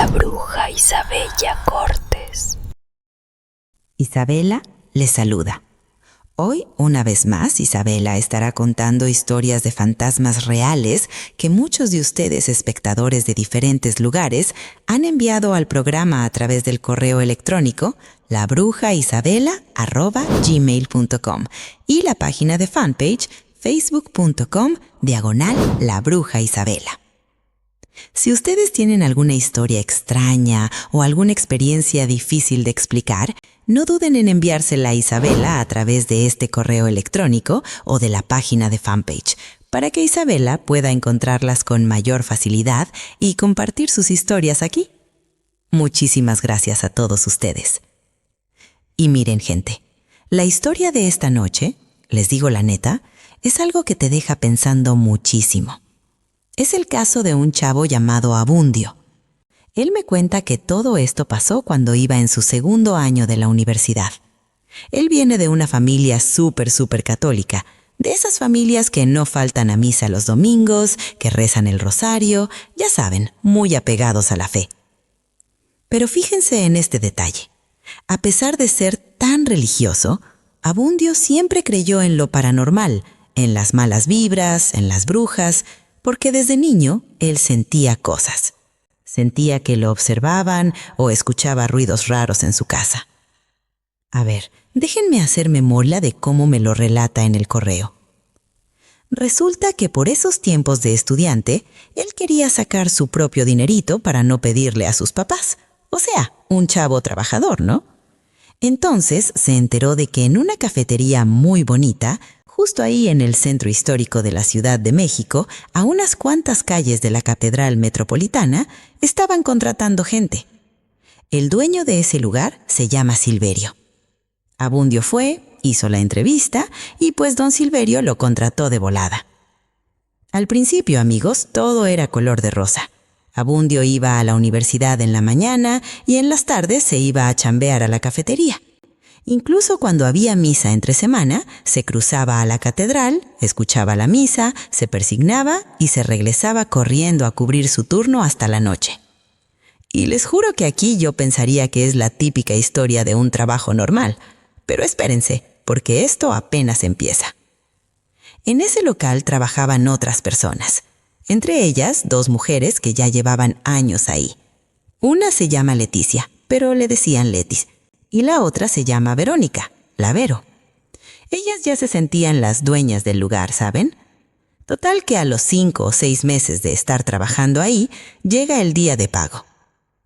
la bruja Isabella Cortés. Isabela les saluda. Hoy, una vez más, Isabela estará contando historias de fantasmas reales que muchos de ustedes, espectadores de diferentes lugares, han enviado al programa a través del correo electrónico labrujaisabela@gmail.com y la página de fanpage facebook.com/labrujaisabela. Si ustedes tienen alguna historia extraña o alguna experiencia difícil de explicar, no duden en enviársela a Isabela a través de este correo electrónico o de la página de fanpage, para que Isabela pueda encontrarlas con mayor facilidad y compartir sus historias aquí. Muchísimas gracias a todos ustedes. Y miren, gente, la historia de esta noche, les digo la neta, es algo que te deja pensando muchísimo. Es el caso de un chavo llamado Abundio. Él me cuenta que todo esto pasó cuando iba en su segundo año de la universidad. Él viene de una familia súper católica, de esas familias que no faltan a misa los domingos, que rezan el rosario, ya saben, muy apegados a la fe. Pero fíjense en este detalle. A pesar de ser tan religioso, Abundio siempre creyó en lo paranormal, en las malas vibras, en las brujas, porque desde niño él sentía cosas. Sentía que lo observaban o escuchaba ruidos raros en su casa. A ver, déjenme hacer memoria de cómo me lo relata en el correo. Resulta que por esos tiempos de estudiante, él quería sacar su propio dinerito para no pedirle a sus papás. O sea, un chavo trabajador, ¿no? Entonces se enteró de que en una cafetería muy bonita, justo ahí en el centro histórico de la Ciudad de México, a unas cuantas calles de la Catedral Metropolitana, estaban contratando gente. El dueño de ese lugar se llama Silverio. Abundio fue, hizo la entrevista y pues don Silverio lo contrató de volada. Al principio, amigos, todo era color de rosa. Abundio iba a la universidad en la mañana y en las tardes se iba a chambear a la cafetería. Incluso cuando había misa entre semana, se cruzaba a la catedral, escuchaba la misa, se persignaba y se regresaba corriendo a cubrir su turno hasta la noche. Y les juro que aquí yo pensaría que es la típica historia de un trabajo normal. Pero espérense, porque esto apenas empieza. En ese local trabajaban otras personas. Entre ellas, 2 mujeres que ya llevaban años ahí. Una se llama Leticia, pero le decían Letis. Y la otra se llama Verónica, la Vero. Ellas ya se sentían las dueñas del lugar, ¿saben? Total que a los 5 o 6 meses de estar trabajando ahí, llega el día de pago.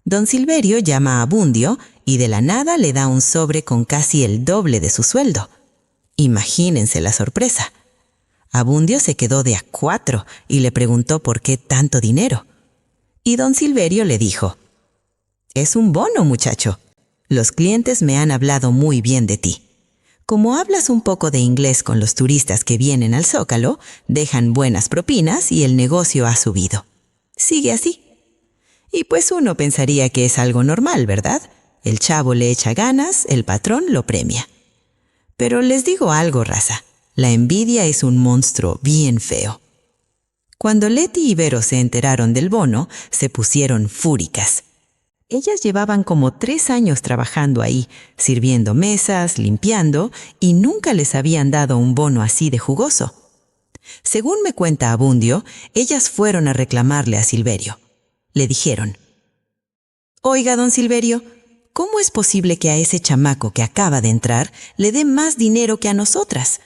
Don Silverio llama a Abundio y de la nada le da un sobre con casi el doble de su sueldo. Imagínense la sorpresa. Abundio se quedó de a 4 y le preguntó por qué tanto dinero. Y don Silverio le dijo: «Es un bono, muchacho. Los clientes me han hablado muy bien de ti. Como hablas un poco de inglés con los turistas que vienen al Zócalo, dejan buenas propinas y el negocio ha subido. Sigue así». Y pues uno pensaría que es algo normal, ¿verdad? El chavo le echa ganas, el patrón lo premia. Pero les digo algo, raza. La envidia es un monstruo bien feo. Cuando Leti y Vero se enteraron del bono, se pusieron fúricas. Ellas llevaban como 3 años trabajando ahí, sirviendo mesas, limpiando, y nunca les habían dado un bono así de jugoso. Según me cuenta Abundio, ellas fueron a reclamarle a Silverio. Le dijeron: «Oiga, don Silverio, ¿cómo es posible que a ese chamaco que acaba de entrar le dé más dinero que a nosotras?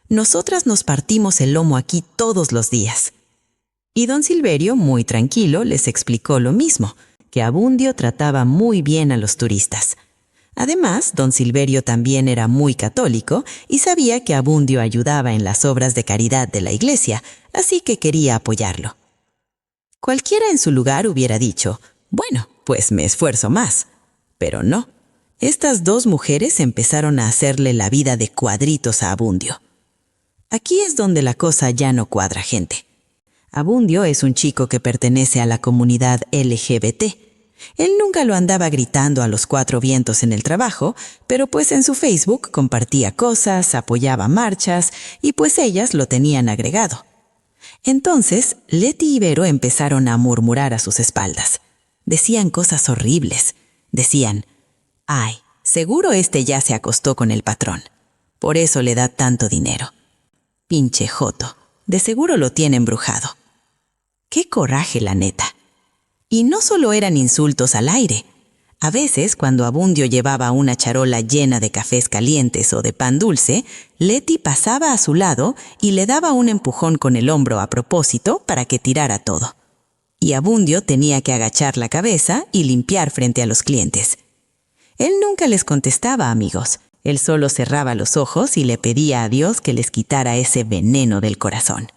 Nosotras nos partimos el lomo aquí todos los días». Y don Silverio, muy tranquilo, les explicó lo mismo, que Abundio trataba muy bien a los turistas. Además, don Silverio también era muy católico y sabía que Abundio ayudaba en las obras de caridad de la iglesia, así que quería apoyarlo. Cualquiera en su lugar hubiera dicho: «Bueno, pues me esfuerzo más». Pero no. Estas 2 mujeres empezaron a hacerle la vida de cuadritos a Abundio. Aquí es donde la cosa ya no cuadra, gente. Abundio es un chico que pertenece a la comunidad LGBT. Él nunca lo andaba gritando a los 4 vientos en el trabajo, pero pues en su Facebook compartía cosas, apoyaba marchas y pues ellas lo tenían agregado. Entonces, Leti y Vero empezaron a murmurar a sus espaldas: Decían cosas horribles. Decían: «Ay, seguro este ya se acostó con el patrón. Por eso le da tanto dinero. Pinche joto, de seguro lo tiene embrujado». ¡Qué coraje, la neta! Y no solo eran insultos al aire. A veces, cuando Abundio llevaba una charola llena de cafés calientes o de pan dulce, Leti pasaba a su lado y le daba un empujón con el hombro a propósito para que tirara todo. Y Abundio tenía que agachar la cabeza y limpiar frente a los clientes. Él nunca les contestaba, amigos. Él solo cerraba los ojos y le pedía a Dios que les quitara ese veneno del corazón.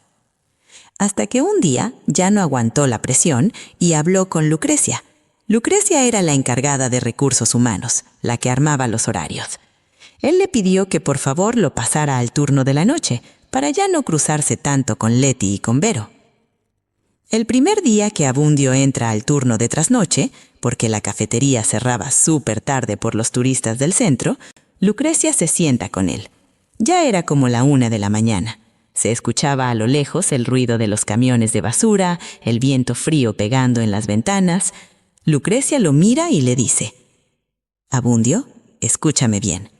Hasta que un día ya no aguantó la presión y habló con Lucrecia. Lucrecia era la encargada de recursos humanos, la que armaba los horarios. Él le pidió que por favor lo pasara al turno de la noche, para ya no cruzarse tanto con Leti y con Vero. El primer día que Abundio entra al turno de trasnoche, porque la cafetería cerraba súper tarde por los turistas del centro, Lucrecia se sienta con él. Ya era como la 1 de la mañana. Se escuchaba a lo lejos el ruido de los camiones de basura, el viento frío pegando en las ventanas. Lucrecia lo mira y le dice: «Abundio, escúchame bien.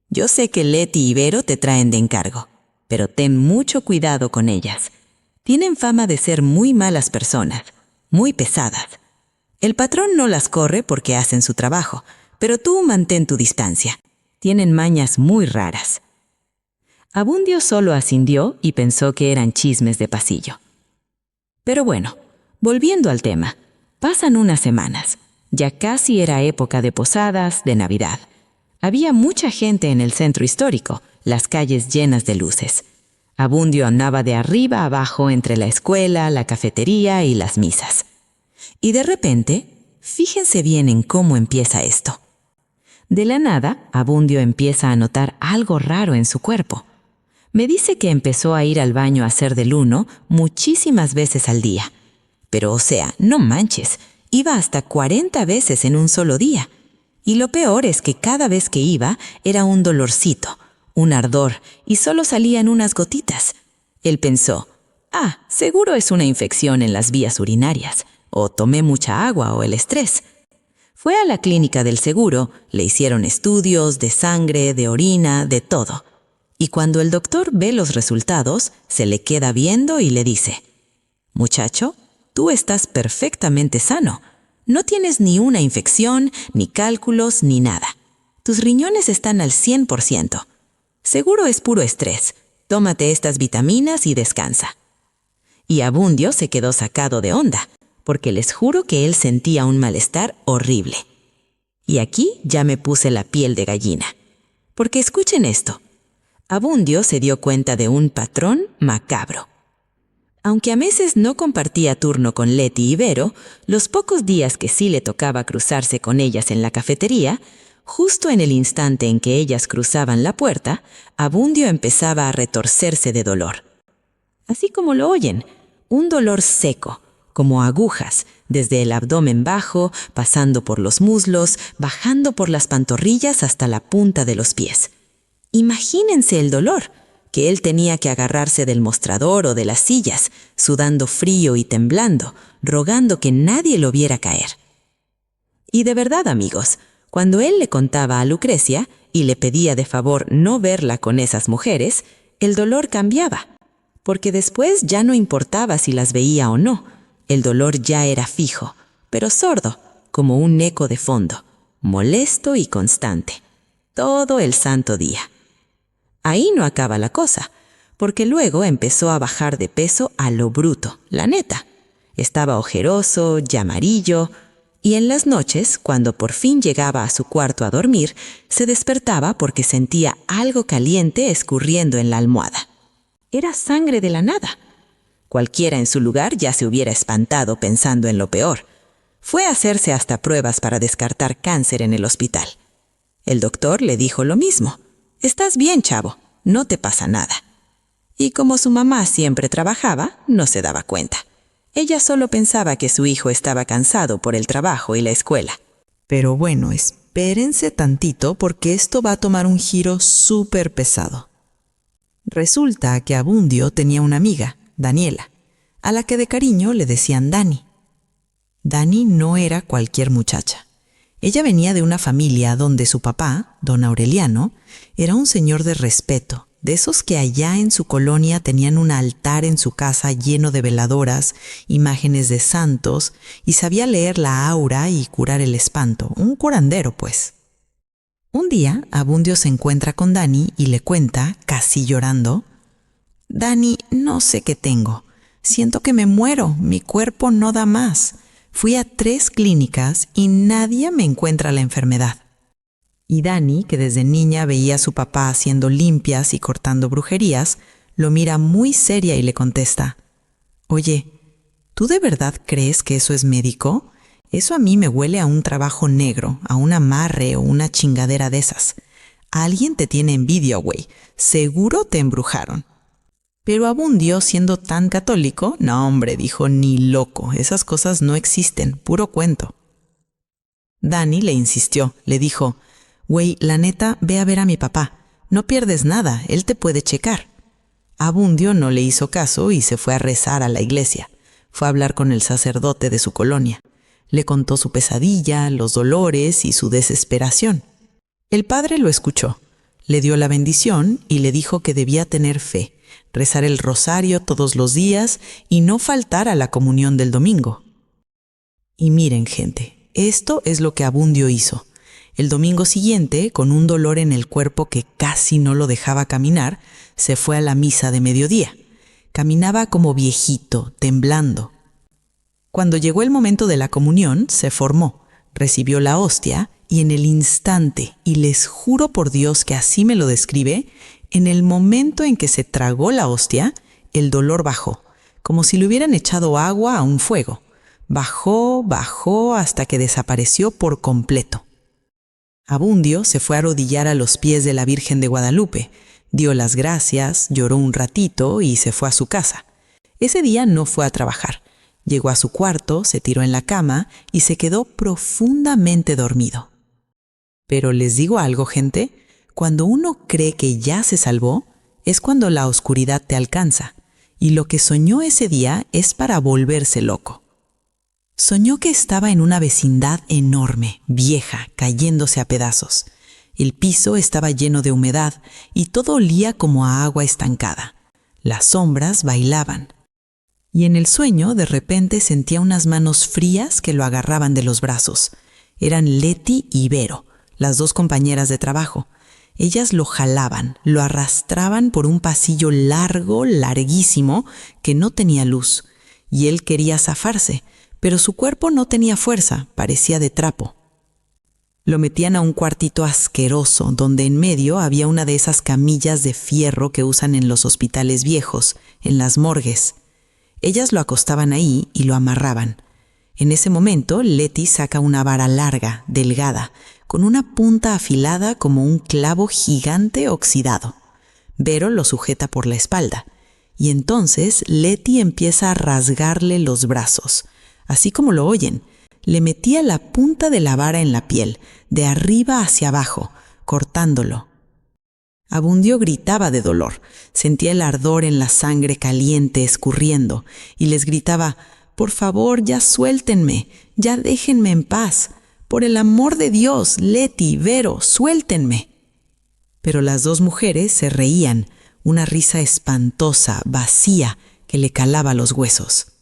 Yo sé que Leti y Vero te traen de encargo, pero ten mucho cuidado con ellas. Tienen fama de ser muy malas personas, muy pesadas. El patrón no las corre porque hacen su trabajo, pero tú mantén tu distancia. Tienen mañas muy raras». Abundio solo asintió y pensó que eran chismes de pasillo. Pero bueno, volviendo al tema, pasan unas semanas. Ya casi era época de posadas, de Navidad. Había mucha gente en el centro histórico, las calles llenas de luces. Abundio andaba de arriba a abajo entre la escuela, la cafetería y las misas. Y de repente, fíjense bien en cómo empieza esto. De la nada, Abundio empieza a notar algo raro en su cuerpo. Me dice que empezó a ir al baño a hacer del uno muchísimas veces al día. Pero, o sea, no manches, iba hasta 40 veces en un solo día. Y lo peor es que cada vez que iba era un dolorcito, un ardor, y solo salían unas gotitas. Él pensó: seguro es una infección en las vías urinarias, o tomé mucha agua o el estrés. Fue a la clínica del seguro, le hicieron estudios de sangre, de orina, de todo. Y cuando el doctor ve los resultados, se le queda viendo y le dice: «Muchacho, tú estás perfectamente sano. No tienes ni una infección, ni cálculos, ni nada. Tus riñones están al 100%. Seguro es puro estrés. Tómate estas vitaminas y descansa». Y Abundio se quedó sacado de onda, porque les juro que él sentía un malestar horrible. Y aquí ya me puse la piel de gallina. Porque escuchen esto. Abundio se dio cuenta de un patrón macabro. Aunque a meses no compartía turno con Leti y Vero, los pocos días que sí le tocaba cruzarse con ellas en la cafetería, justo en el instante en que ellas cruzaban la puerta, Abundio empezaba a retorcerse de dolor. Así como lo oyen, un dolor seco, como agujas, desde el abdomen bajo, pasando por los muslos, bajando por las pantorrillas hasta la punta de los pies. Imagínense el dolor, que él tenía que agarrarse del mostrador o de las sillas, sudando frío y temblando, rogando que nadie lo viera caer. Y de verdad, amigos, cuando él le contaba a Lucrecia y le pedía de favor no verla con esas mujeres, el dolor cambiaba, porque después ya no importaba si las veía o no. El dolor ya era fijo, pero sordo, como un eco de fondo, molesto y constante, todo el santo día. Ahí no acaba la cosa, porque luego empezó a bajar de peso a lo bruto, la neta. Estaba ojeroso, ya amarillo, y en las noches, cuando por fin llegaba a su cuarto a dormir, se despertaba porque sentía algo caliente escurriendo en la almohada. Era sangre de la nada. Cualquiera en su lugar ya se hubiera espantado pensando en lo peor. Fue a hacerse hasta pruebas para descartar cáncer en el hospital. El doctor le dijo lo mismo: «Estás bien, chavo, no te pasa nada». Y como su mamá siempre trabajaba, no se daba cuenta. Ella solo pensaba que su hijo estaba cansado por el trabajo y la escuela. Pero bueno, espérense tantito porque esto va a tomar un giro súper pesado. Resulta que Abundio tenía una amiga, Daniela, a la que de cariño le decían Dani. Dani no era cualquier muchacha. Ella venía de una familia donde su papá, don Aureliano, era un señor de respeto, de esos que allá en su colonia tenían un altar en su casa lleno de veladoras, imágenes de santos, y sabía leer la aura y curar el espanto, un curandero, pues. Un día, Abundio se encuentra con Dani y le cuenta, casi llorando: «Dani, no sé qué tengo. Siento que me muero, mi cuerpo no da más. Fui a 3 clínicas y nadie me encuentra la enfermedad». Y Dani, que desde niña veía a su papá haciendo limpias y cortando brujerías, lo mira muy seria y le contesta: «Oye, ¿tú de verdad crees que eso es médico? Eso a mí me huele a un trabajo negro, a un amarre o una chingadera de esas. Alguien te tiene envidia, güey. Seguro te embrujaron». Pero Abundio, siendo tan católico, no hombre, dijo, ni loco, esas cosas no existen, puro cuento. Dani le insistió, le dijo: «Güey, la neta, ve a ver a mi papá. No pierdes nada, él te puede checar». Abundio no le hizo caso y se fue a rezar a la iglesia. Fue a hablar con el sacerdote de su colonia. Le contó su pesadilla, los dolores y su desesperación. El padre lo escuchó, le dio la bendición y le dijo que debía tener fe, rezar el rosario todos los días y no faltar a la comunión del domingo. Y miren, gente, esto es lo que Abundio hizo. El domingo siguiente, con un dolor en el cuerpo que casi no lo dejaba caminar, se fue a la misa de mediodía. Caminaba como viejito, temblando. Cuando llegó el momento de la comunión, se formó, recibió la hostia y en el instante, y les juro por Dios que así me lo describe, en el momento en que se tragó la hostia, el dolor bajó, como si le hubieran echado agua a un fuego. Bajó, bajó hasta que desapareció por completo. Abundio se fue a arrodillar a los pies de la Virgen de Guadalupe, dio las gracias, lloró un ratito y se fue a su casa. Ese día no fue a trabajar. Llegó a su cuarto, se tiró en la cama y se quedó profundamente dormido. Pero les digo algo, gente, cuando uno cree que ya se salvó, es cuando la oscuridad te alcanza, y lo que soñó ese día es para volverse loco. Soñó que estaba en una vecindad enorme, vieja, cayéndose a pedazos. El piso estaba lleno de humedad y todo olía como a agua estancada. Las sombras bailaban. Y en el sueño, de repente, sentía unas manos frías que lo agarraban de los brazos. Eran Leti y Vero, las 2 compañeras de trabajo. Ellas lo jalaban, lo arrastraban por un pasillo largo, larguísimo, que no tenía luz. Y él quería zafarse, pero su cuerpo no tenía fuerza, parecía de trapo. Lo metían a un cuartito asqueroso, donde en medio había una de esas camillas de fierro que usan en los hospitales viejos, en las morgues. Ellas lo acostaban ahí y lo amarraban. En ese momento, Leti saca una vara larga, delgada, con una punta afilada como un clavo gigante oxidado. Vero lo sujeta por la espalda. Y entonces Leti empieza a rasgarle los brazos. Así como lo oyen, le metía la punta de la vara en la piel, de arriba hacia abajo, cortándolo. Abundio gritaba de dolor, sentía el ardor en la sangre caliente escurriendo, y les gritaba: «Por favor, ya suéltenme, ya déjenme en paz. Por el amor de Dios, Leti, Vero, suéltenme». Pero las 2 mujeres se reían, una risa espantosa, vacía, que le calaba los huesos.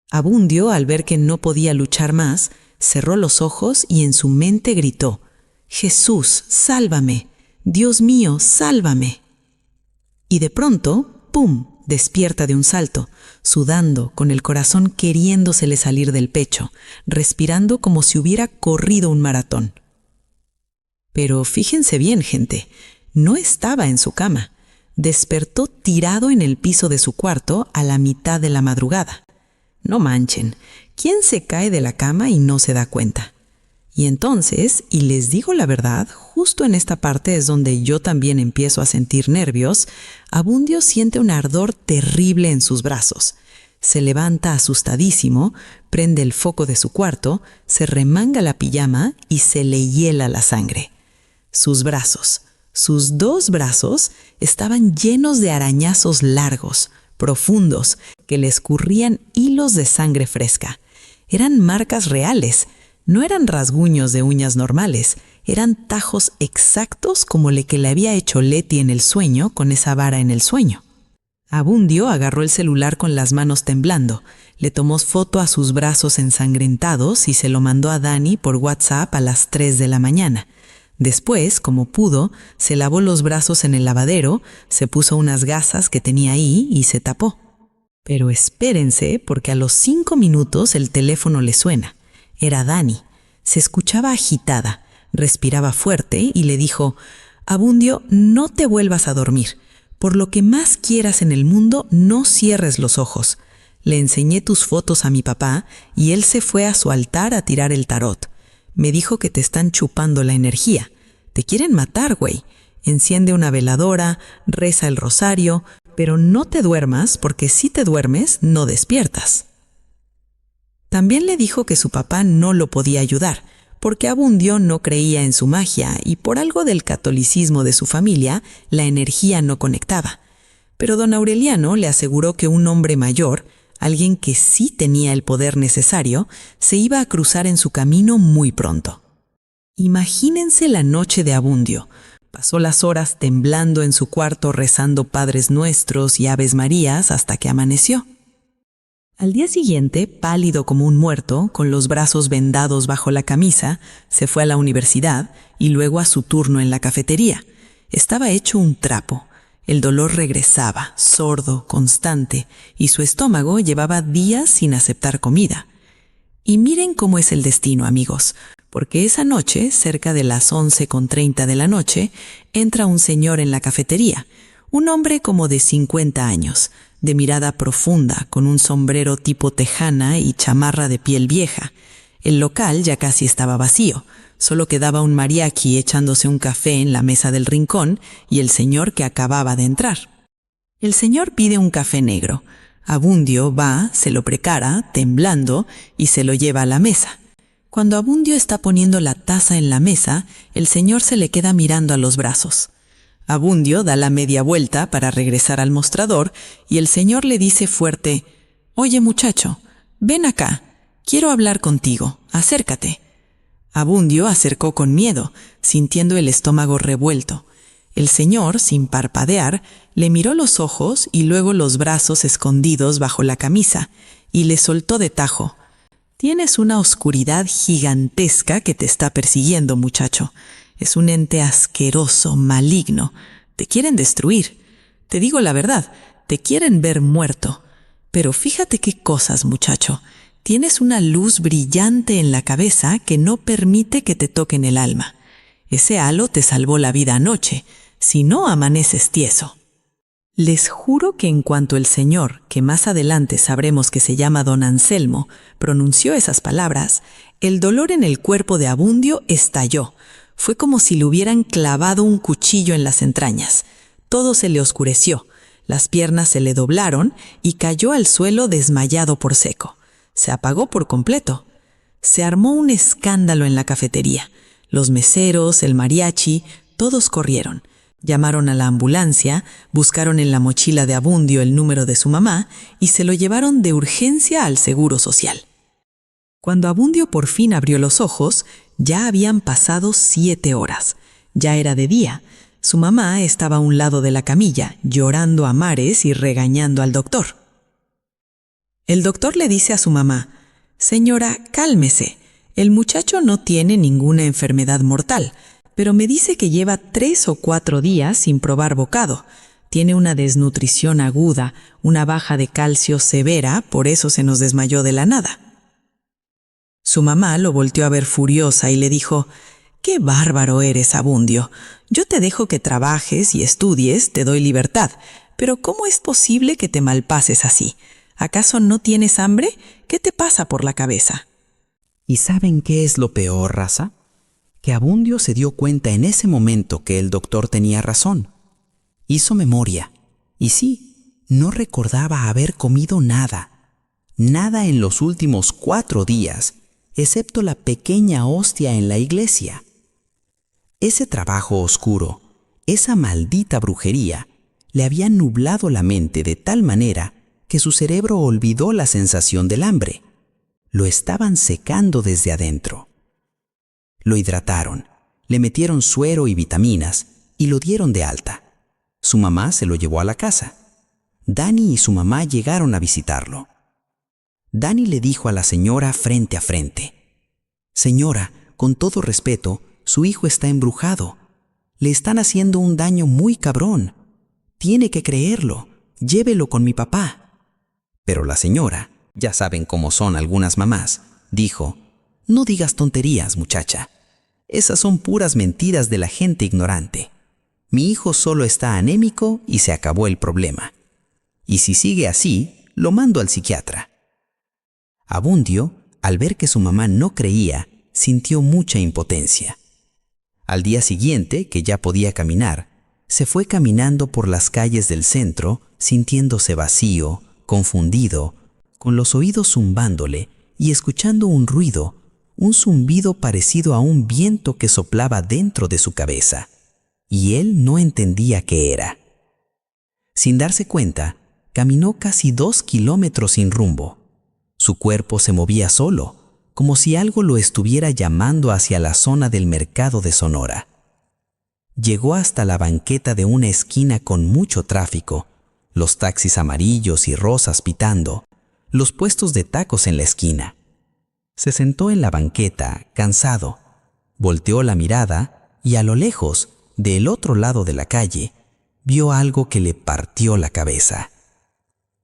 Abundio, al ver que no podía luchar más, cerró los ojos y en su mente gritó: «Jesús, sálvame. Dios mío, sálvame». Y de pronto, ¡pum!, despierta de un salto, sudando, con el corazón queriéndosele salir del pecho, respirando como si hubiera corrido un maratón. Pero fíjense bien, gente, no estaba en su cama. Despertó tirado en el piso de su cuarto a la mitad de la madrugada. No manchen, ¿quién se cae de la cama y no se da cuenta? Y entonces, y les digo la verdad, justo en esta parte es donde yo también empiezo a sentir nervios, Abundio siente un ardor terrible en sus brazos. Se levanta asustadísimo, prende el foco de su cuarto, se remanga la pijama y se le hiela la sangre. Sus brazos, sus 2 brazos, estaban llenos de arañazos largos, profundos, que le escurrían hilos de sangre fresca. Eran marcas reales, no eran rasguños de uñas normales, eran tajos exactos como el que le había hecho Leti en el sueño con esa vara en el sueño. Abundio agarró el celular con las manos temblando, le tomó foto a sus brazos ensangrentados y se lo mandó a Dani por WhatsApp a las 3 de la mañana. Después, como pudo, se lavó los brazos en el lavadero, se puso unas gasas que tenía ahí y se tapó. Pero espérense, porque a los 5 minutos el teléfono le suena. Era Dani. Se escuchaba agitada, respiraba fuerte y le dijo: «Abundio, no te vuelvas a dormir. Por lo que más quieras en el mundo, no cierres los ojos. Le enseñé tus fotos a mi papá y él se fue a su altar a tirar el tarot. Me dijo que te están chupando la energía. Te quieren matar, güey. Enciende una veladora, reza el rosario, pero no te duermas porque si te duermes, no despiertas». También le dijo que su papá no lo podía ayudar, porque Abundio no creía en su magia y por algo del catolicismo de su familia, la energía no conectaba. Pero don Aureliano le aseguró que un hombre mayor, alguien que sí tenía el poder necesario, se iba a cruzar en su camino muy pronto. Imagínense la noche de Abundio. Pasó las horas temblando en su cuarto rezando Padres Nuestros y Aves Marías hasta que amaneció. Al día siguiente, pálido como un muerto, con los brazos vendados bajo la camisa, se fue a la universidad y luego a su turno en la cafetería. Estaba hecho un trapo. El dolor regresaba, sordo, constante, y su estómago llevaba días sin aceptar comida. Y miren cómo es el destino, amigos, porque esa noche, cerca de las 11:30 de la noche, entra un señor en la cafetería, un hombre como de 50 años, de mirada profunda, con un sombrero tipo tejana y chamarra de piel vieja. El local ya casi estaba vacío, solo quedaba un mariachi echándose un café en la mesa del rincón y el señor que acababa de entrar. El señor pide un café negro. Abundio va, se lo prepara, temblando, y se lo lleva a la mesa. Cuando Abundio está poniendo la taza en la mesa, el señor se le queda mirando a los brazos. Abundio da la media vuelta para regresar al mostrador y el señor le dice fuerte: «Oye muchacho, ven acá, quiero hablar contigo, acércate». Abundio acercó con miedo, sintiendo el estómago revuelto. El señor, sin parpadear, le miró los ojos y luego los brazos escondidos bajo la camisa y le soltó de tajo: «Tienes una oscuridad gigantesca que te está persiguiendo, muchacho. Es un ente asqueroso, maligno. Te quieren destruir. Te digo la verdad, te quieren ver muerto. Pero fíjate qué cosas, muchacho. Tienes una luz brillante en la cabeza que no permite que te toquen el alma. Ese halo te salvó la vida anoche. Si no, amaneces tieso». Les juro que en cuanto el señor, que más adelante sabremos que se llama don Anselmo, pronunció esas palabras, el dolor en el cuerpo de Abundio estalló. Fue como si le hubieran clavado un cuchillo en las entrañas. Todo se le oscureció, las piernas se le doblaron y cayó al suelo desmayado por seco. Se apagó por completo. Se armó un escándalo en la cafetería. Los meseros, el mariachi, todos corrieron. Llamaron a la ambulancia, buscaron en la mochila de Abundio el número de su mamá y se lo llevaron de urgencia al Seguro Social. Cuando Abundio por fin abrió los ojos, ya habían pasado 7 horas. Ya era de día. Su mamá estaba a un lado de la camilla, llorando a mares y regañando al doctor. El doctor le dice a su mamá: «Señora, cálmese. El muchacho no tiene ninguna enfermedad mortal, pero me dice que lleva 3 o 4 días sin probar bocado. Tiene una desnutrición aguda, una baja de calcio severa, por eso se nos desmayó de la nada». Su mamá lo volteó a ver furiosa y le dijo: «¡Qué bárbaro eres, Abundio! Yo te dejo que trabajes y estudies, te doy libertad, pero ¿cómo es posible que te malpases así? ¿Acaso no tienes hambre? ¿Qué te pasa por la cabeza?». ¿Y saben qué es lo peor, raza? Que Abundio se dio cuenta en ese momento que el doctor tenía razón. Hizo memoria, y sí, no recordaba haber comido nada. Nada en los últimos 4 días, excepto la pequeña hostia en la iglesia. Ese trabajo oscuro, esa maldita brujería, le había nublado la mente de tal manera que su cerebro olvidó la sensación del hambre. Lo estaban secando desde adentro. Lo hidrataron, le metieron suero y vitaminas y lo dieron de alta. Su mamá se lo llevó a la casa. Dani y su mamá llegaron a visitarlo. Dani le dijo a la señora frente a frente: «Señora, con todo respeto, su hijo está embrujado. Le están haciendo un daño muy cabrón. Tiene que creerlo. Llévelo con mi papá». Pero la señora, ya saben cómo son algunas mamás, dijo: «No digas tonterías, muchacha. Esas son puras mentiras de la gente ignorante. Mi hijo solo está anémico y se acabó el problema. Y si sigue así, lo mando al psiquiatra». Abundio, al ver que su mamá no creía, sintió mucha impotencia. Al día siguiente, que ya podía caminar, se fue caminando por las calles del centro, sintiéndose vacío, confundido, con los oídos zumbándole y escuchando un ruido, un zumbido parecido a un viento que soplaba dentro de su cabeza, y él no entendía qué era. Sin darse cuenta, caminó casi 2 kilómetros sin rumbo. Su cuerpo se movía solo, como si algo lo estuviera llamando hacia la zona del mercado de Sonora. Llegó hasta la banqueta de una esquina con mucho tráfico, los taxis amarillos y rosas pitando, los puestos de tacos en la esquina. Se sentó en la banqueta, cansado, volteó la mirada y a lo lejos, del otro lado de la calle, vio algo que le partió la cabeza.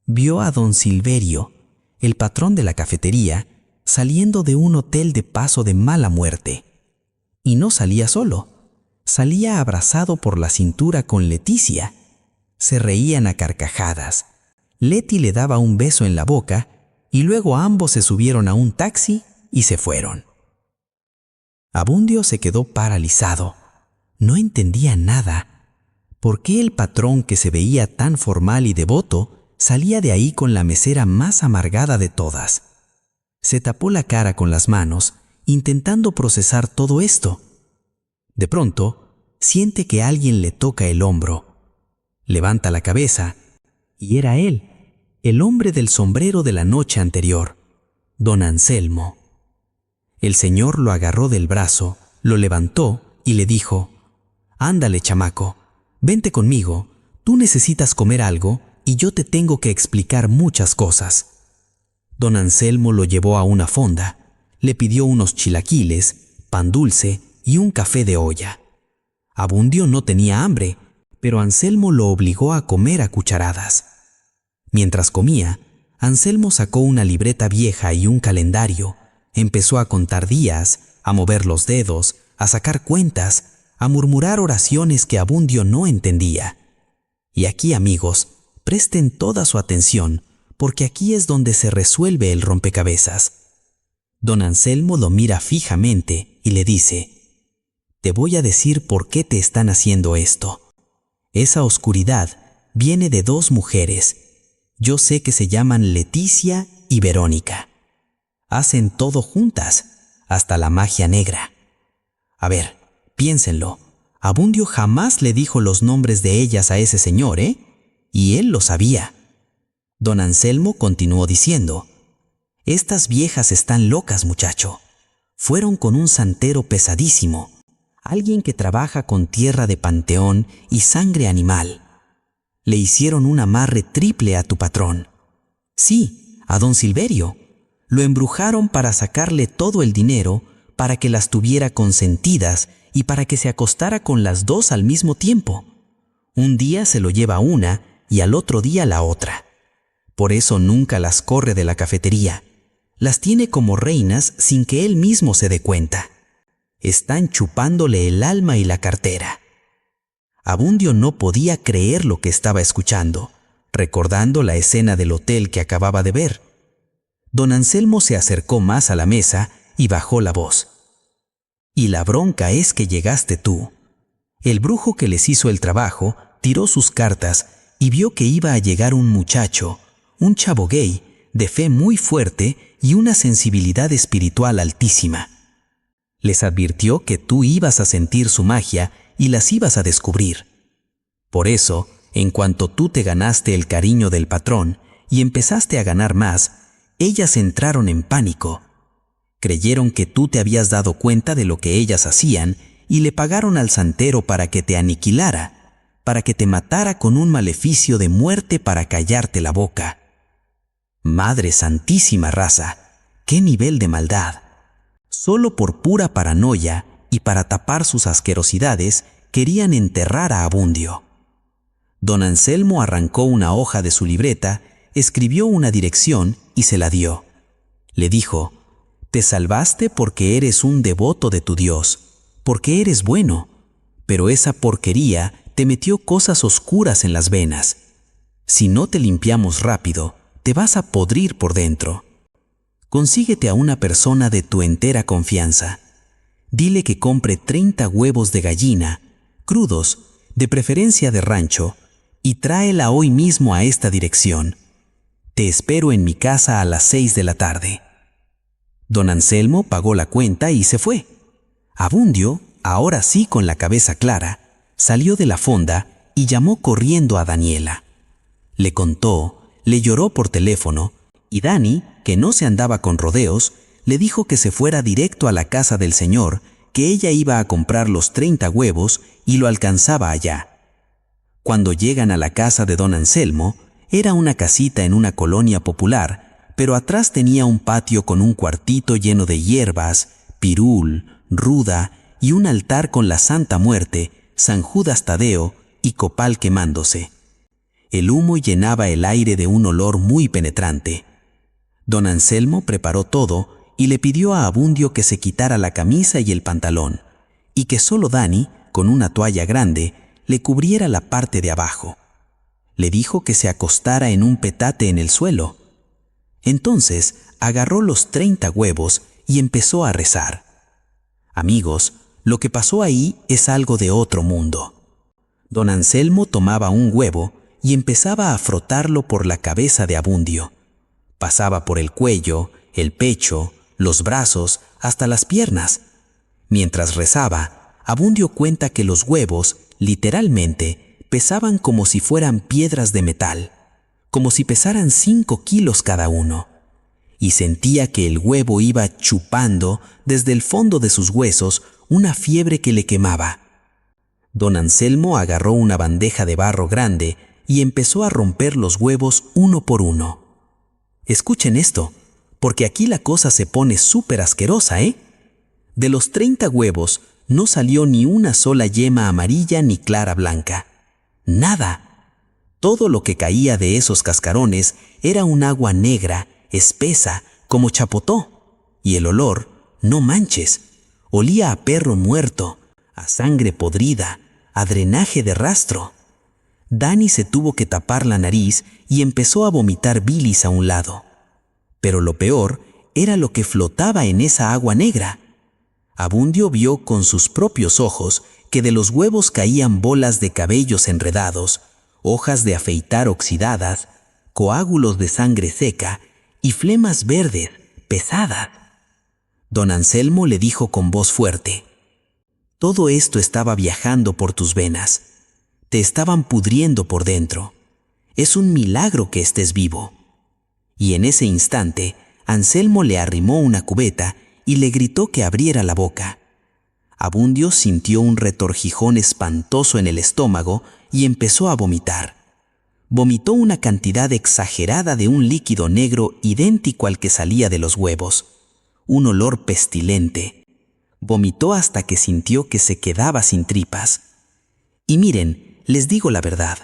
Vio a don Silverio, el patrón de la cafetería, saliendo de un hotel de paso de mala muerte. Y no salía solo, salía abrazado por la cintura con Leticia. Se reían a carcajadas. Leti le daba un beso en la boca y luego ambos se subieron a un taxi y se fueron. Abundio se quedó paralizado. No entendía nada. ¿Por qué el patrón, que se veía tan formal y devoto, salía de ahí con la mesera más amargada de todas? Se tapó la cara con las manos, intentando procesar todo esto. De pronto, siente que alguien le toca el hombro. Levanta la cabeza, y era él, el hombre del sombrero de la noche anterior, don Anselmo. El señor lo agarró del brazo, lo levantó y le dijo: «Ándale, chamaco, vente conmigo, tú necesitas comer algo y yo te tengo que explicar muchas cosas». Don Anselmo lo llevó a una fonda, le pidió unos chilaquiles, pan dulce y un café de olla. Abundio no tenía hambre, pero Anselmo lo obligó a comer a cucharadas. Mientras comía, Anselmo sacó una libreta vieja y un calendario, empezó a contar días, a mover los dedos, a sacar cuentas, a murmurar oraciones que Abundio no entendía. Y aquí, amigos, presten toda su atención, porque aquí es donde se resuelve el rompecabezas. Don Anselmo lo mira fijamente y le dice: «Te voy a decir por qué te están haciendo esto. Esa oscuridad viene de 2 mujeres. Yo sé que se llaman Leticia y Verónica. Hacen todo juntas, hasta la magia negra. A ver, piénsenlo. Abundio jamás le dijo los nombres de ellas a ese señor, ¿eh? Y él lo sabía». Don Anselmo continuó diciendo: «Estas viejas están locas, muchacho. Fueron con un santero pesadísimo, alguien que trabaja con tierra de panteón y sangre animal. Le hicieron un amarre triple a tu patrón. Sí, a don Silverio. Lo embrujaron para sacarle todo el dinero, para que las tuviera consentidas y para que se acostara con las 2 al mismo tiempo. Un día se lo lleva una y al otro día la otra. Por eso nunca las corre de la cafetería. Las tiene como reinas sin que él mismo se dé cuenta. Están chupándole el alma y la cartera». Abundio no podía creer lo que estaba escuchando, recordando la escena del hotel que acababa de ver. Don Anselmo se acercó más a la mesa y bajó la voz: «Y la bronca es que llegaste tú. El brujo que les hizo el trabajo tiró sus cartas y vio que iba a llegar un muchacho, un chavo gay, de fe muy fuerte y una sensibilidad espiritual altísima. Les advirtió que tú ibas a sentir su magia y las ibas a descubrir. Por eso, en cuanto tú te ganaste el cariño del patrón y empezaste a ganar más, Ellas entraron en pánico. Creyeron que tú te habías dado cuenta de lo que ellas hacían y le pagaron al santero para que te aniquilara, para que te matara con un maleficio de muerte para callarte la boca. Madre Santísima, raza, qué nivel de maldad. Solo por pura paranoia y para tapar sus asquerosidades querían enterrar a Abundio. Don Anselmo arrancó una hoja de su libreta, escribió una dirección y se la dio. Le dijo: te salvaste porque eres un devoto de tu Dios, porque eres bueno, pero esa porquería te metió cosas oscuras en las venas. Si no te limpiamos rápido, te vas a podrir por dentro. Consíguete a una persona de tu entera confianza. Dile que compre 30 huevos de gallina, crudos, de preferencia de rancho, y tráela hoy mismo a esta dirección. Te espero en mi casa a las 6 de la tarde. Don Anselmo pagó la cuenta y se fue. Abundio, ahora sí con la cabeza clara, salió de la fonda y llamó corriendo a Daniela. Le contó, le lloró por teléfono, y Dani, que no se andaba con rodeos, le dijo que se fuera directo a la casa del señor, que ella iba a comprar los 30 huevos y lo alcanzaba allá. Cuando llegan a la casa de don Anselmo, era una casita en una colonia popular, pero atrás tenía un patio con un cuartito lleno de hierbas, pirul, ruda y un altar con la Santa Muerte, San Judas Tadeo y copal quemándose. El humo llenaba el aire de un olor muy penetrante. Don Anselmo preparó todo y le pidió a Abundio que se quitara la camisa y el pantalón, y que solo Dani, con una toalla grande, le cubriera la parte de abajo. Le dijo que se acostara en un petate en el suelo. Entonces agarró los 30 huevos y empezó a rezar. Amigos, lo que pasó ahí es algo de otro mundo. Don Anselmo tomaba un huevo y empezaba a frotarlo por la cabeza de Abundio. Pasaba por el cuello, el pecho, los brazos, hasta las piernas. Mientras rezaba, Abundio cuenta que los huevos, literalmente, pesaban como si fueran piedras de metal, como si pesaran 5 kilos cada uno. Y sentía que el huevo iba chupando desde el fondo de sus huesos una fiebre que le quemaba. Don Anselmo agarró una bandeja de barro grande y empezó a romper los huevos uno por uno. Escuchen esto, porque aquí la cosa se pone súper asquerosa, ¿eh? De los 30 huevos no salió ni una sola yema amarilla ni clara blanca. Nada. Todo lo que caía de esos cascarones era un agua negra, espesa, como chapotó. Y el olor, no manches, olía a perro muerto, a sangre podrida, a drenaje de rastro. Dani se tuvo que tapar la nariz y empezó a vomitar bilis a un lado. Pero lo peor era lo que flotaba en esa agua negra. Abundio vio con sus propios ojos que de los huevos caían bolas de cabellos enredados, hojas de afeitar oxidadas, coágulos de sangre seca y flemas verdes, pesadas. Don Anselmo le dijo con voz fuerte: todo esto estaba viajando por tus venas. Te estaban pudriendo por dentro. Es un milagro que estés vivo. Y en ese instante, Anselmo le arrimó una cubeta y le gritó que abriera la boca. Abundio sintió un retorcijón espantoso en el estómago y empezó a vomitar. Vomitó una cantidad exagerada de un líquido negro idéntico al que salía de los huevos. Un olor pestilente. Vomitó hasta que sintió que se quedaba sin tripas. Y miren, les digo la verdad.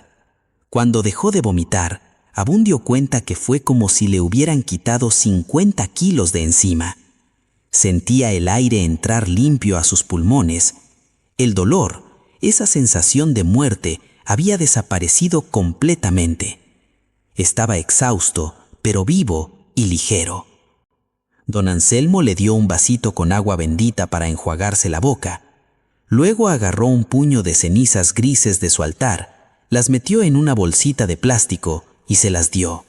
Cuando dejó de vomitar, Abundio cuenta que fue como si le hubieran quitado 50 kilos de encima. Sentía el aire entrar limpio a sus pulmones. El dolor, esa sensación de muerte, había desaparecido completamente. Estaba exhausto, pero vivo y ligero. Don Anselmo le dio un vasito con agua bendita para enjuagarse la boca. Luego agarró un puño de cenizas grises de su altar, las metió en una bolsita de plástico y se las dio.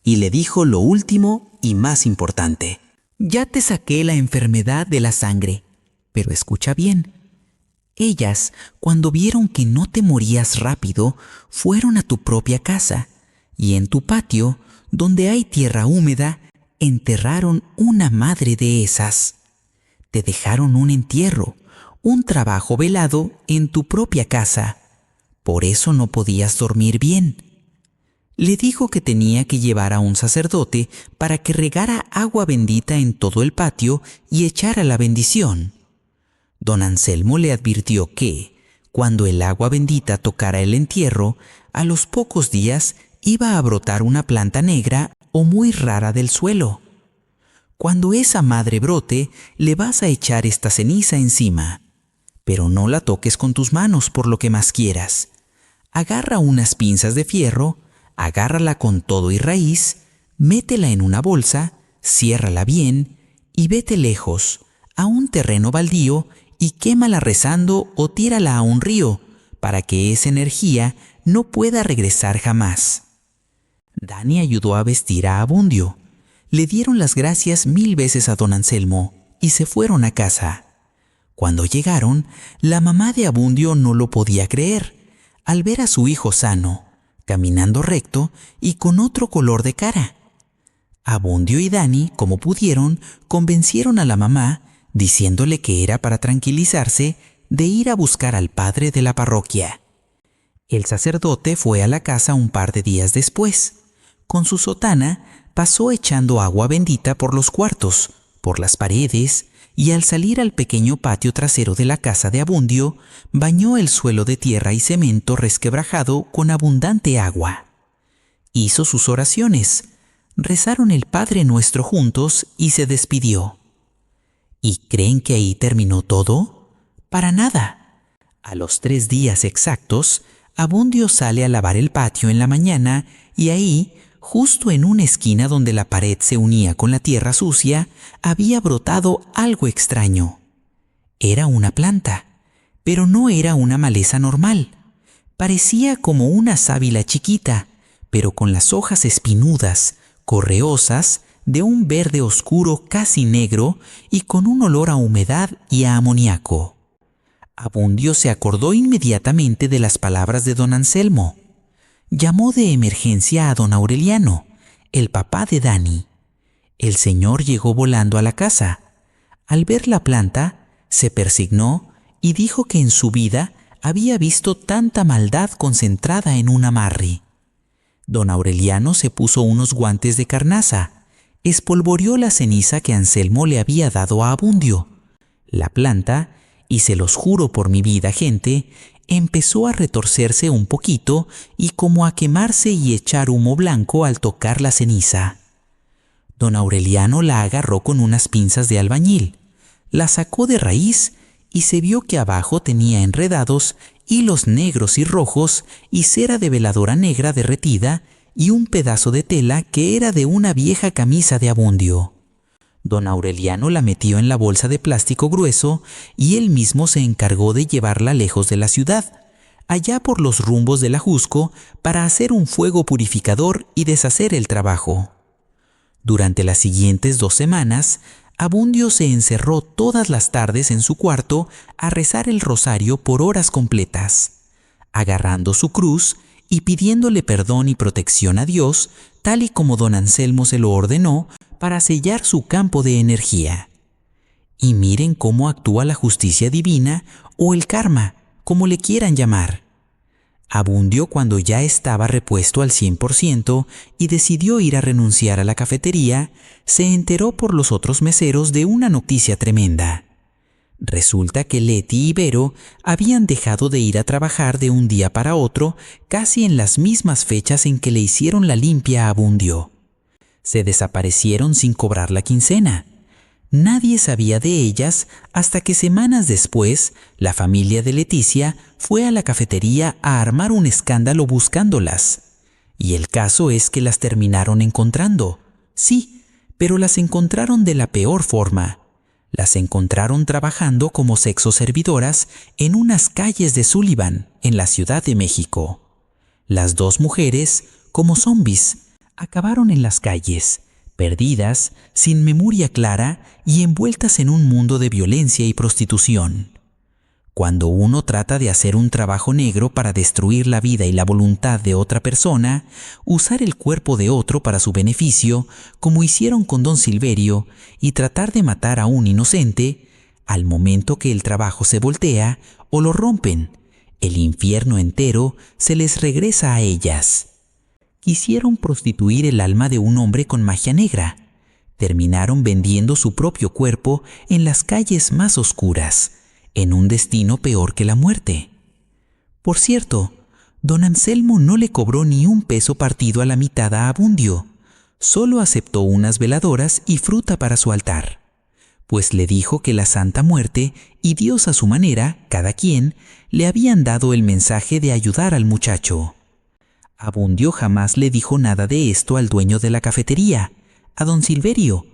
Y le dijo lo último y más importante: ya te saqué la enfermedad de la sangre, pero escucha bien. Ellas, cuando vieron que no te morías rápido, fueron a tu propia casa, y en tu patio, donde hay tierra húmeda, enterraron una madre de esas. Te dejaron un entierro, un trabajo velado en tu propia casa. Por eso no podías dormir bien. Le dijo que tenía que llevar a un sacerdote para que regara agua bendita en todo el patio y echara la bendición. Don Anselmo le advirtió que, cuando el agua bendita tocara el entierro, a los pocos días iba a brotar una planta negra o muy rara del suelo. Cuando esa madre brote, le vas a echar esta ceniza encima. Pero no la toques con tus manos por lo que más quieras. Agarra unas pinzas de fierro, agárrala con todo y raíz, métela en una bolsa, ciérrala bien y vete lejos, a un terreno baldío y quémala rezando o tírala a un río, para que esa energía no pueda regresar jamás. Dani ayudó a vestir a Abundio. Le dieron las gracias 1000 veces a don Anselmo y se fueron a casa. Cuando llegaron, la mamá de Abundio no lo podía creer al ver a su hijo sano, caminando recto y con otro color de cara. Abundio y Dani, como pudieron, convencieron a la mamá, diciéndole que era para tranquilizarse, de ir a buscar al padre de la parroquia. El sacerdote fue a la casa un par de días después. Con su sotana pasó echando agua bendita por los cuartos, por las paredes, y al salir al pequeño patio trasero de la casa de Abundio, bañó el suelo de tierra y cemento resquebrajado con abundante agua. Hizo sus oraciones, rezaron el Padre Nuestro juntos y se despidió. ¿Y creen que ahí terminó todo? Para nada. A los 3 días exactos, Abundio sale a lavar el patio en la mañana y ahí, justo en una esquina donde la pared se unía con la tierra sucia, había brotado algo extraño. Era una planta, pero no era una maleza normal. Parecía como una sábila chiquita, pero con las hojas espinudas, correosas, de un verde oscuro casi negro y con un olor a humedad y a amoníaco. Abundio se acordó inmediatamente de las palabras de don Anselmo. Llamó de emergencia a don Aureliano, el papá de Dani. El señor llegó volando a la casa. Al ver la planta, se persignó y dijo que en su vida había visto tanta maldad concentrada en un amarre. Don Aureliano se puso unos guantes de carnaza, espolvoreó la ceniza que Anselmo le había dado a Abundio. La planta, y se los juro por mi vida, gente, empezó a retorcerse un poquito y como a quemarse y echar humo blanco al tocar la ceniza. Don Aureliano la agarró con unas pinzas de albañil, la sacó de raíz y se vio que abajo tenía enredados hilos negros y rojos y cera de veladora negra derretida y un pedazo de tela que era de una vieja camisa de Abundio. Don Aureliano la metió en la bolsa de plástico grueso y él mismo se encargó de llevarla lejos de la ciudad, allá por los rumbos del Ajusco, para hacer un fuego purificador y deshacer el trabajo. Durante las siguientes 2 semanas, Abundio se encerró todas las tardes en su cuarto a rezar el rosario por horas completas, agarrando su cruz y pidiéndole perdón y protección a Dios, tal y como don Anselmo se lo ordenó, para sellar su campo de energía. Y miren cómo actúa la justicia divina o el karma, como le quieran llamar. Abundio, cuando ya estaba repuesto al 100% y decidió ir a renunciar a la cafetería, se enteró por los otros meseros de una noticia tremenda. Resulta que Leti y Vero habían dejado de ir a trabajar de un día para otro, casi en las mismas fechas en que le hicieron la limpia a Abundio. Se desaparecieron sin cobrar la quincena. Nadie sabía de ellas hasta que semanas después la familia de Leticia fue a la cafetería a armar un escándalo buscándolas. Y el caso es que las terminaron encontrando. Sí, pero las encontraron de la peor forma. Las encontraron trabajando como sexoservidoras en unas calles de Sullivan, en la Ciudad de México. Las 2 mujeres, como zombis, acabaron en las calles, perdidas, sin memoria clara y envueltas en un mundo de violencia y prostitución. Cuando uno trata de hacer un trabajo negro para destruir la vida y la voluntad de otra persona, usar el cuerpo de otro para su beneficio, como hicieron con don Silverio, y tratar de matar a un inocente, al momento que el trabajo se voltea o lo rompen, el infierno entero se les regresa a ellas. Quisieron prostituir el alma de un hombre con magia negra. Terminaron vendiendo su propio cuerpo en las calles más oscuras, en un destino peor que la muerte. Por cierto, don Anselmo no le cobró ni un peso partido a la mitad a Abundio, solo aceptó unas veladoras y fruta para su altar, pues le dijo que la Santa Muerte y Dios a su manera, cada quien, le habían dado el mensaje de ayudar al muchacho. Abundio jamás le dijo nada de esto al dueño de la cafetería, a don Silverio.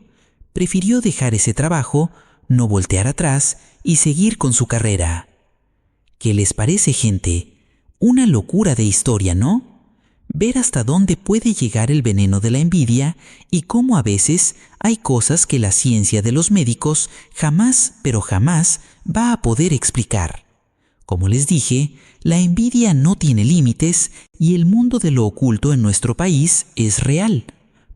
Prefirió dejar ese trabajo, no voltear atrás y seguir con su carrera. ¿Qué les parece, gente? Una locura de historia, ¿no? Ver hasta dónde puede llegar el veneno de la envidia y cómo a veces hay cosas que la ciencia de los médicos jamás, pero jamás va a poder explicar. Como les dije, la envidia no tiene límites y el mundo de lo oculto en nuestro país es real,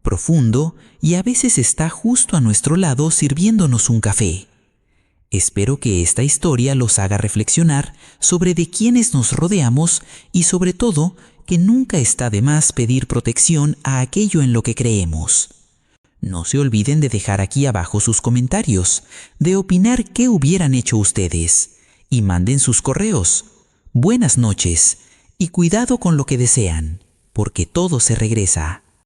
profundo y a veces está justo a nuestro lado sirviéndonos un café. Espero que esta historia los haga reflexionar sobre de quiénes nos rodeamos y sobre todo que nunca está de más pedir protección a aquello en lo que creemos. No se olviden de dejar aquí abajo sus comentarios, de opinar qué hubieran hecho ustedes y manden sus correos. Buenas noches y cuidado con lo que desean, porque todo se regresa.